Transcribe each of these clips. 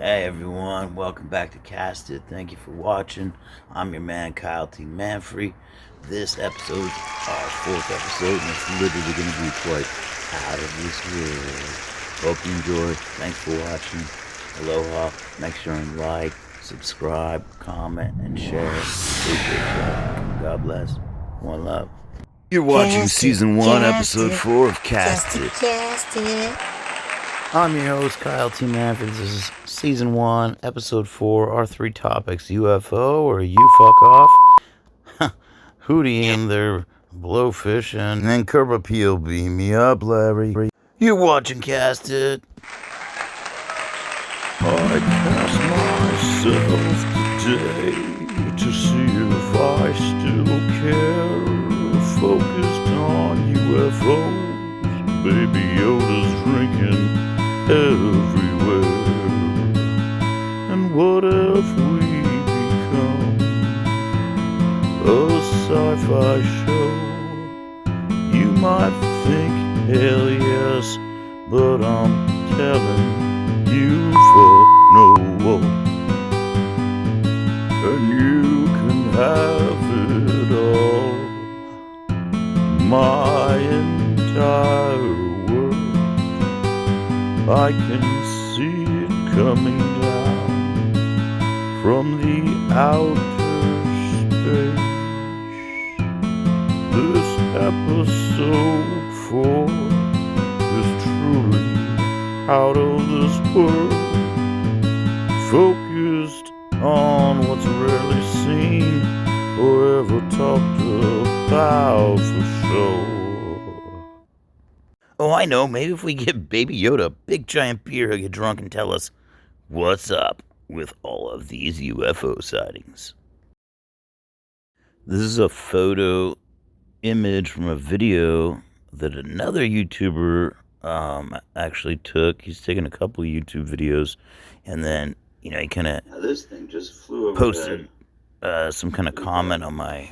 Hey everyone, welcome back to Cast It. Thank you for watching. I'm your man Kyle T. Manfrey. This episode, our fourth episode, and it's literally going to be quite out of this world. Hope you enjoy. Thanks for watching. Aloha. Make sure and like, subscribe, comment, and share. Appreciate you. God bless. One love. You're watching Season 1, Episode 4 of Cast It. I'm your host, Kyle T. Manfred. This is Season 1, Episode 4. Our three topics: UFO or you fuck off, Hootie and their blowfish, and then Curb Appeal. Beam me up, Larry. You're watching Cast It. I cast myself today to see if I still care. Focused on UFOs. Baby Yoda's drinking everywhere. And what if we become a sci-fi show? You might think, hell yes, but I'm telling you, fuck no. And you can have it all. My entire world, I can see it coming down from the outer space. This episode 4 is truly out of this world, focused on what's rarely seen or ever talked about for sure. Oh, I know. Maybe if we give Baby Yoda a big giant beer, he'll get drunk and tell us what's up with all of these UFO sightings. This is a photo image from a video that another YouTuber actually took. He's taken a couple of YouTube videos, and then, he kind of this thing just flew over posted some kind of comment on my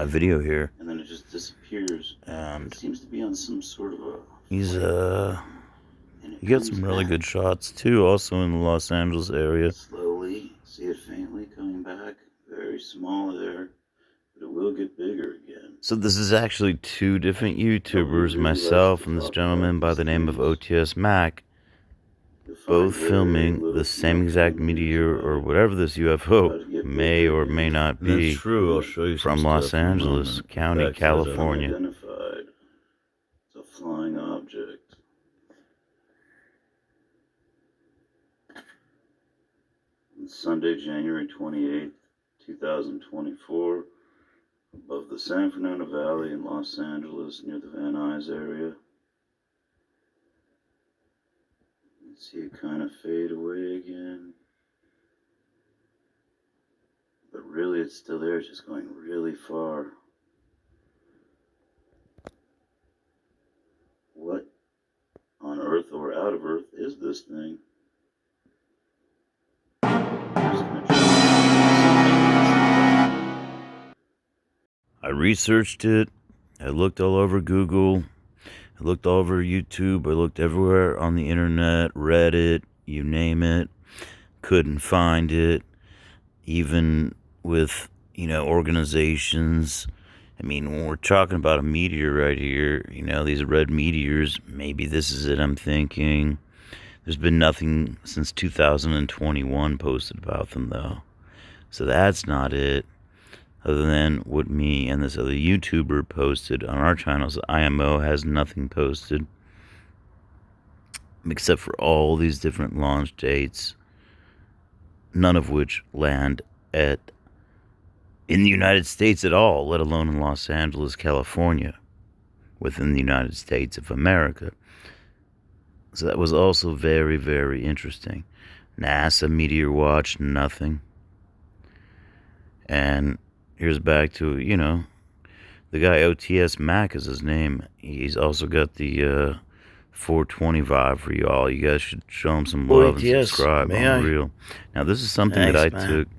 video here, and then it just disappears. And it seems to be on some sort of a. He got some really good shots too, also in the Los Angeles area. Slowly, see it faintly coming back. Very small there, but it will get bigger again. So this is actually two different YouTubers, myself and this gentleman by the name of OTS Mac, both filming the same exact meteor or whatever this UFO may or may not be. That's true. I'll show you from Los Angeles County, California. Identified. It's a flying object. On Sunday, January 28th, 2024, above the San Fernando Valley in Los Angeles, near the Van Nuys area. See it kind of fade away again. But really it's still there, it's just going really far. What on Earth or out of Earth is this thing? I researched it. I looked all over Google. I looked all over YouTube. I looked everywhere on the internet, Reddit, you name it. Couldn't find it. Even with, organizations. I mean, when we're talking about a meteor right here, these red meteors, maybe this is it, I'm thinking. There's been nothing since 2021 posted about them, though. So that's not it. Other than what me and this other YouTuber posted on our channels. IMO has nothing posted. Except for all these different launch dates. None of which land in the United States at all, let alone in Los Angeles, California, within the United States of America. So that was also very, very interesting. NASA Meteor Watch, nothing. And here's back to, the guy OTS Mac is his name. He's also got the 420 vibe for y'all. You guys should show him some love and subscribe. On real. Now, this is something that I took.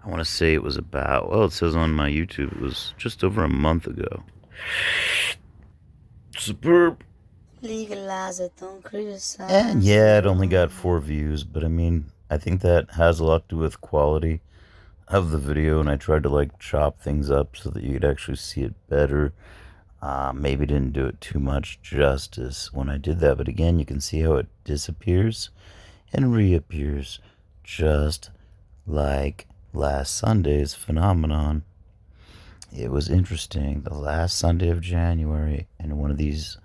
I want to say it was about, it says on my YouTube, it was just over a month ago. Superb. Legalize it, don't criticize. And yeah, it only got 4 views, but I mean, I think that has a lot to do with quality of the video, and I tried to like chop things up so that you could actually see it better. Maybe didn't do it too much justice when I did that, but again, you can see how it disappears and reappears just like last Sunday's phenomenon. It was interesting. The last Sunday of January, and one of these,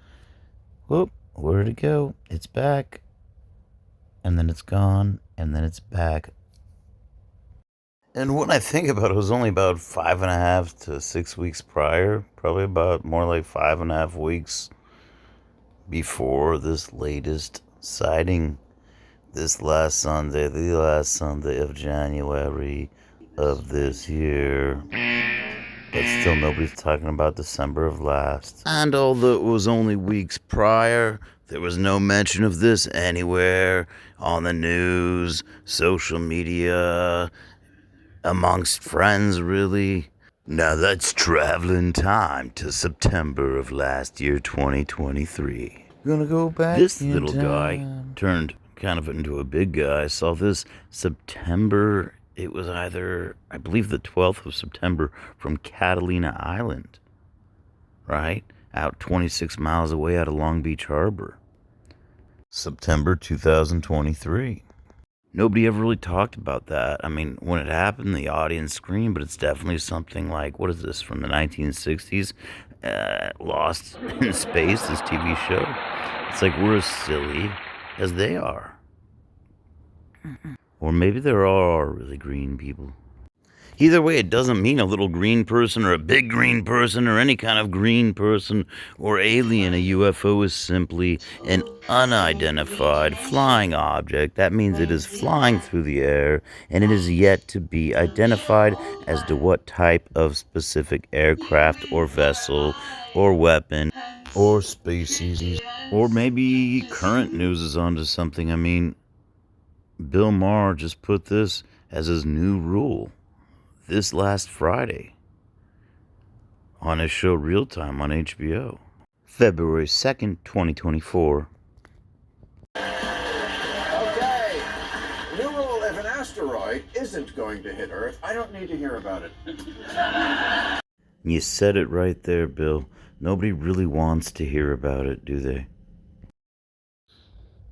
whoop, where did it go? It's back, and then it's gone, and then it's back. And when I think about it, it was only about 5.5 to 6 weeks prior, probably about more like 5.5 weeks before this latest sighting, this last Sunday, the last Sunday of January of this year. But still, nobody's talking about December of last. And although it was only weeks prior, there was no mention of this anywhere on the news, social media, amongst friends, really. Now that's traveling time to September of last year, 2023. Gonna go back. This little guy turned kind of into a big guy. I saw this September. It was either, I believe, the 12th of September from Catalina Island, right? Out 26 miles away out of Long Beach Harbor. September 2023. Nobody ever really talked about that. I mean, when it happened, the audience screamed, but it's definitely something like, what is this, from the 1960s? Lost in Space, this TV show. It's like we're as silly as they are. Or maybe there are really green people. Either way, it doesn't mean a little green person or a big green person or any kind of green person or alien. A UFO is simply an unidentified flying object. That means it is flying through the air, and it is yet to be identified as to what type of specific aircraft or vessel or weapon or species. Or maybe current news is onto something. I mean, Bill Maher just put this as his new rule this last Friday on his show Real Time on HBO. February 2nd, 2024. Okay. New rule, if an asteroid isn't going to hit Earth, I don't need to hear about it. You said it right there, Bill. Nobody really wants to hear about it, do they?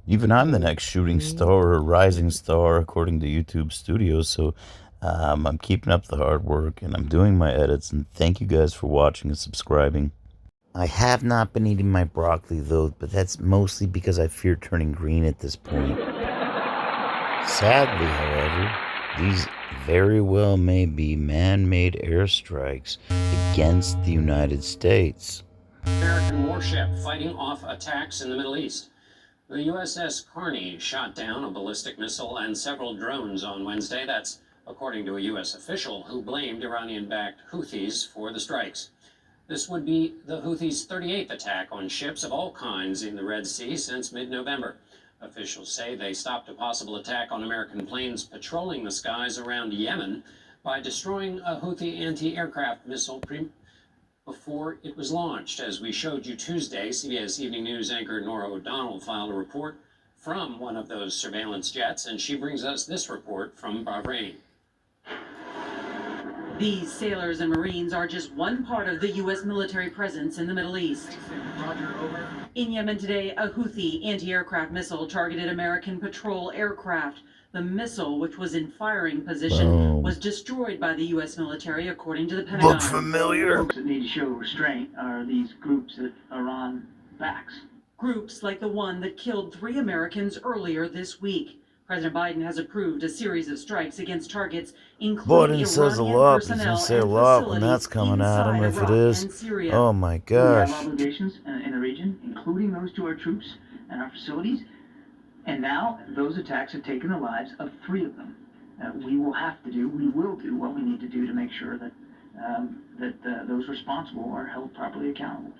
Even I'm the next shooting star or rising star, according to YouTube Studios, so I'm keeping up the hard work, and I'm doing my edits, and thank you guys for watching and subscribing. I have not been eating my broccoli, though, but that's mostly because I fear turning green at this point. Sadly, however, these very well may be man-made airstrikes against the United States. American warship fighting off attacks in the Middle East. The USS Carney shot down a ballistic missile and several drones on Wednesday. That's according to a U.S. official who blamed Iranian-backed Houthis for the strikes. This would be the Houthis' 38th attack on ships of all kinds in the Red Sea since mid-November. Officials say they stopped a possible attack on American planes patrolling the skies around Yemen by destroying a Houthi anti-aircraft missile before it was launched. As we showed you Tuesday, CBS Evening News anchor Nora O'Donnell filed a report from one of those surveillance jets, and she brings us this report from Bahrain. These sailors and Marines are just one part of the U.S. military presence in the Middle East. Roger, over. In Yemen today, a Houthi anti-aircraft missile targeted American patrol aircraft. The missile, which was in firing position, was destroyed by the U.S. military, according to the Pentagon. Look familiar? Folks that need to show restraint are these groups that Iran backs. Groups like the one that killed 3 Americans earlier this week. President Biden has approved a series of strikes against targets, including Biden says a Iranian lot. He's personnel gonna say a and lot when that's facilities coming at him, inside if it Iraq is. and Syria. Oh my We gosh. have obligations in the region, including those to our troops and our facilities. And now those attacks have taken the lives of 3 of them. We will do what we need to do to make sure that those responsible are held properly accountable.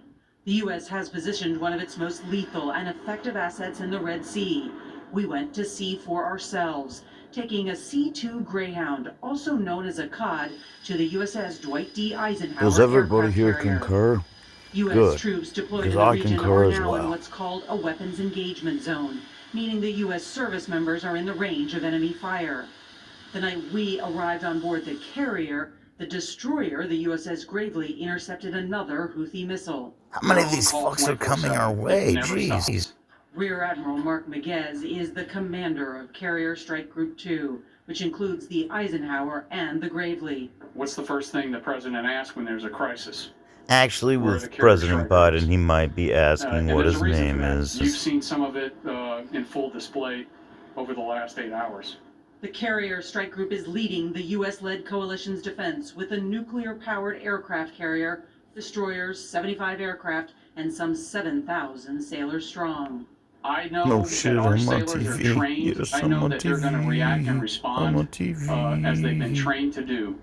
The U.S. has positioned one of its most lethal and effective assets in the Red Sea. We went to sea for ourselves, taking a C-2 Greyhound, also known as a COD, to the USS Dwight D. Eisenhower Does everybody aircraft here carrier. concur? U.S. Good, troops deployed in because the I region concur are as now in well. what's called a weapons engagement zone. meaning the U.S. service members are in the range of enemy fire. The night we arrived on board the carrier, the destroyer, the USS Gravely, intercepted another Houthi missile. How many of these fucks are coming our way? Jeez. Rear Admiral Mark Miguez is the commander of Carrier Strike Group 2, which includes the Eisenhower and the Gravely. What's the first thing the president asks when there's a crisis? Actually, Where are with the carrier President strikers? Biden, he might be asking And what there's his a reason name for that. is. You've seen some of it in full display over the last 8 hours. The Carrier Strike Group is leading the U.S.-led coalition's defense with a nuclear-powered aircraft carrier, destroyers, 75 aircraft, and some 7,000 sailors strong. I know No that shit, our I'm on sailors are TV. trained. Yes, I I'm know on that they're going to TV. react and I'm respond on TV. as they've been trained to do.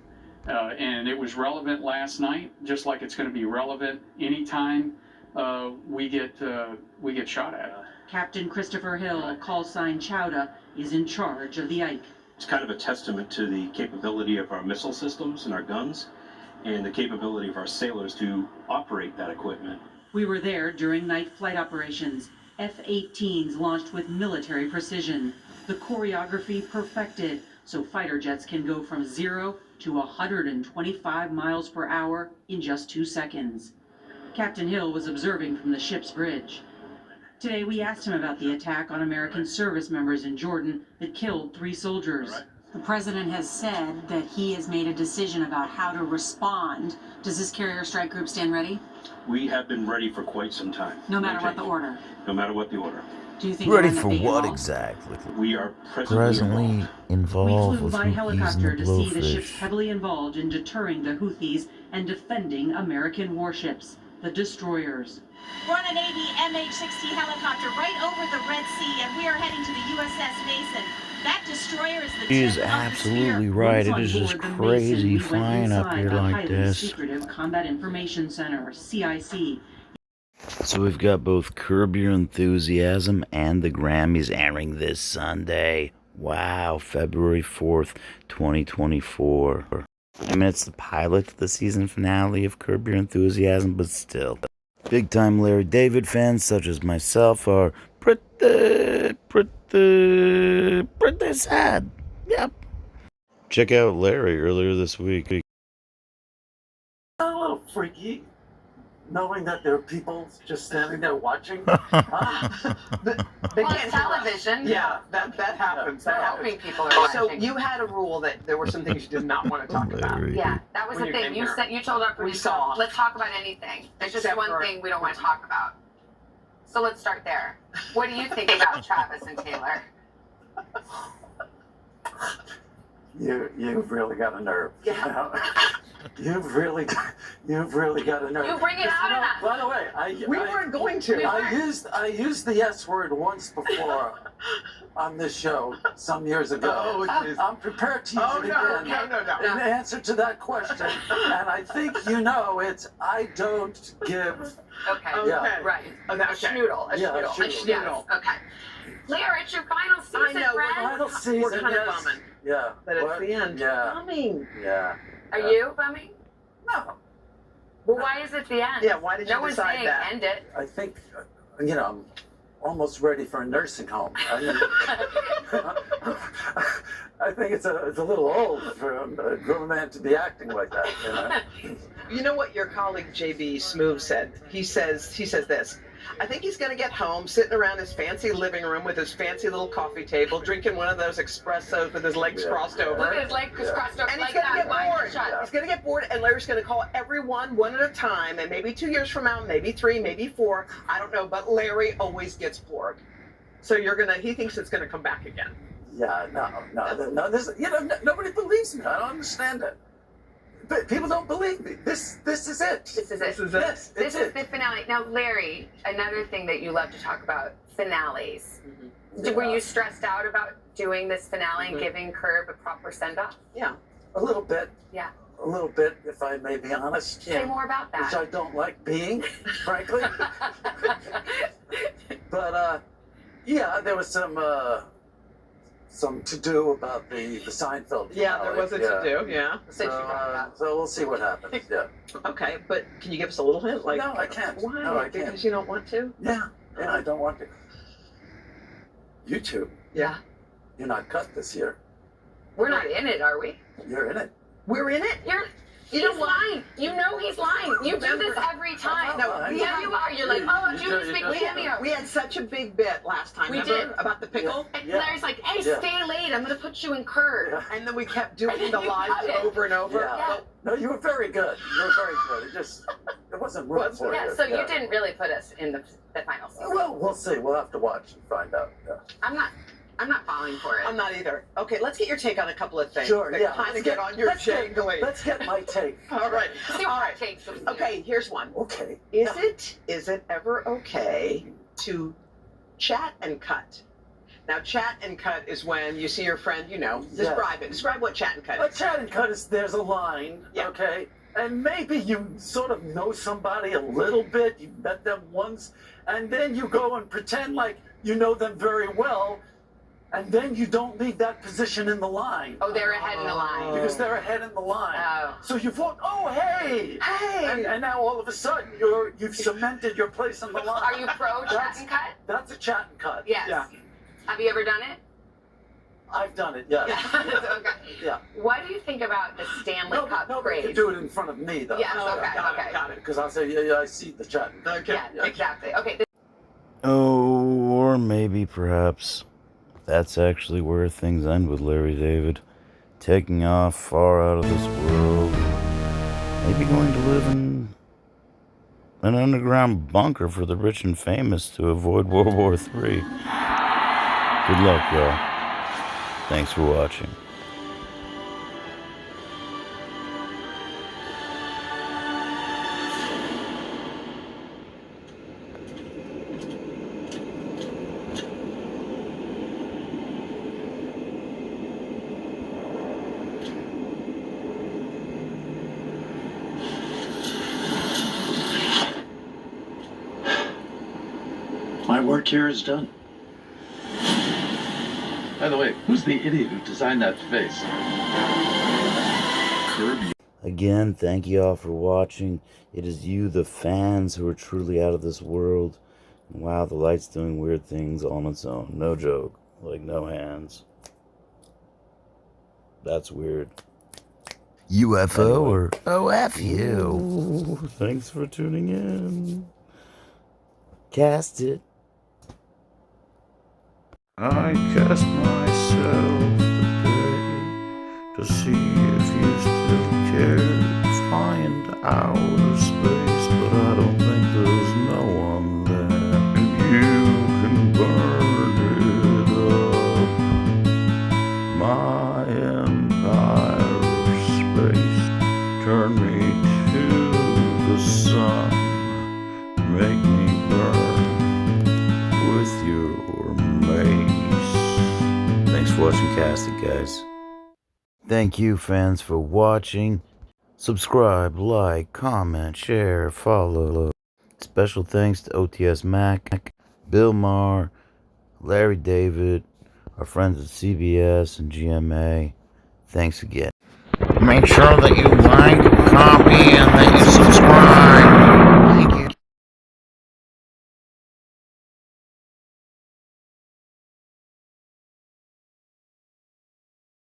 And it was relevant last night, just like it's going to be relevant anytime we get shot at. Captain Christopher Hill, call sign Chowda, is in charge of the Ike. It's kind of a testament to the capability of our missile systems and our guns, and the capability of our sailors to operate that equipment. We were there during night flight operations. F-18s launched with military precision. The choreography perfected, so fighter jets can go from 0 to 125 miles per hour in just 2 seconds. Captain Hill was observing from the ship's bridge. Today we asked him about the attack on American service members in Jordan that killed 3 soldiers. The president has said that he has made a decision about how to respond. Does this Carrier Strike Group stand ready? We have been ready for quite some time. No matter what the order. No matter what the order. Do you think Ready you'll end up for being what involved? exactly? We are Presently We involved flew with by using helicopter the to see the ships blowfish. heavily involved in deterring the Houthis and defending American warships, the destroyers. We're on a Navy MH-60 helicopter right over the Red Sea, and we are heading to the USS Mason. That destroyer is the She is tip of the absolutely spear. right. It Once is on just board the crazy Mason, we went flying up inside here the like highly this. secretive Combat Information Center, CIC. So we've got both Curb Your Enthusiasm and the Grammys airing this Sunday. Wow, February 4th, 2024. I mean, it's the pilot to the season finale of Curb Your Enthusiasm, but still. Big-time Larry David fans such as myself are pretty sad. Yep. Check out Larry earlier this week. A little freaky, knowing that there are people just standing there watching. Well, it's television. Yeah, that happens. So helping people are So watching. you had a rule that there were some things you did not want to talk about. Larry. Yeah, that was When the you thing. came here. You told our producer, saw. let's talk about anything. There's just Except one for- thing we don't want to talk about. So let's start there. What do you think about Travis and Taylor? You've really got a nerve. Yeah. You know? You've really got a nerve. You bring it out in us. By the way, We weren't going to. I used the S word once before on this show some years ago. Oh, jeez. I'm prepared to use Oh, it no, again. no. In answer to that question, and I think you know it's I don't give. Okay. Yeah. Right. Oh, A okay. schnoodle. A Yeah, a schnoodle. schnoodle. Yes. Okay. Claire, it's your final season, I know, friend. Final season, We're kind of yes. bumming Yeah. that it's What? the end. Yeah. Bumming. Yeah. Are you bumming? No. Well, why is it the end? Yeah, why did you No one's decide saying that? end it. I think, I'm almost ready for a nursing home. I think it's a little old for a grown man to be acting like that. You know? You know what your colleague JB Smoove said? He says this. I think he's going to get home, sitting around his fancy living room with his fancy little coffee table, drinking one of those espressos with his legs crossed over. Look at his leg crossed over And like he's going to that. get Mine bored. shut. He's going to get bored, and Larry's going to call everyone one at a time, and maybe 2 years from now, maybe 3, maybe 4, I don't know, but Larry always gets bored. So he thinks it's going to come back again. Yeah, no. This, nobody believes me. I don't understand it. But people don't believe me. This is it. This is it. This is Yes, This it's is the finale. Now, Larry, another thing that you love to talk about, finales. Were you stressed out about doing this finale and giving Curb a proper send-off? Yeah. A little bit. Yeah. A little bit, if I may be honest. Say more about Which I that. don't like being, frankly. But yeah, there was some to do about the Seinfeld. Yeah, there was a to-do, yeah. So you brought it up. So we'll see what happens. Yeah. Okay, but can you give us a little hint? Like, No, I can't. Why? No, I can't. Because you don't want to? Yeah, I don't want to. You two, Yeah. you're not cut this year. We're not in it, are we? You're in it. We're in it. He's lying. You know he's lying. You do this every time. No, yeah, you are. You're like, oh, Julie's big cameo. We had such a big bit last time. We remember? did. About the pickle. And Larry's like, hey, stay late. I'm going to put you in curd. And then we kept doing And the then you lines cut it. over and over. Yeah. No, you were very good. You were very good. It just, it wasn't room for Yeah, you. so you didn't really put us in the final season. Well, we'll see. We'll have to watch and find out. Yeah. I'm not falling for it. I'm not either. Okay, let's get your take on a couple of things. Sure, yeah. Kind of get on your jangly. Let's get my take. All right. See All what right. takes us. Okay, here's one. Okay. Is it ever okay to chat and cut? Now, chat and cut is when you see your friend, describe it. Describe what chat and cut A is. chat and cut is there's a line, okay? And maybe you sort of know somebody a little bit, you've met them once, and then you go and pretend like you know them very well, and then you don't leave that position in the line. Oh, they're ahead in the line. Because they're ahead in the line. Oh. So you thought, oh, hey! Hey! And now all of a sudden, you've cemented your place in the line. Are you pro chat and cut? That's a chat and cut. Yes. Yeah. Have you ever done it? I've done it, yes. Okay. Yeah. What do you think about the Stanley Cup Nobody craze? can do it in front of me, though. Yes, okay. Got it. Because I'll say, yeah, I see the chat. Okay. Yeah, exactly. Okay. Oh, or maybe, perhaps, that's actually where things end with Larry David. Taking off far out of this world. Maybe going to live in an underground bunker for the rich and famous to avoid World War III. Good luck, y'all. Thanks for watching. My work here is done. By the way, who's the idiot who designed that face? Kirby. Again, thank you all for watching. It is you, the fans, who are truly out of this world. And wow, the light's doing weird things on its own. No joke. Like, no hands. That's weird. UFO or OF you. Thanks for tuning in. Cast it. I cast myself today to see if you still care to fly into outer space, but I don't think there's no one there, and you can burn it up. My empire of space, turn me to the sun, make me burn with your mace. Thanks for watching Cast It, guys. Thank you, fans, for watching. Subscribe, like, comment, share, follow. Special thanks to OTS Mac, Bill Maher, Larry David, our friends at CBS and GMA. Thanks again. Make sure that you like,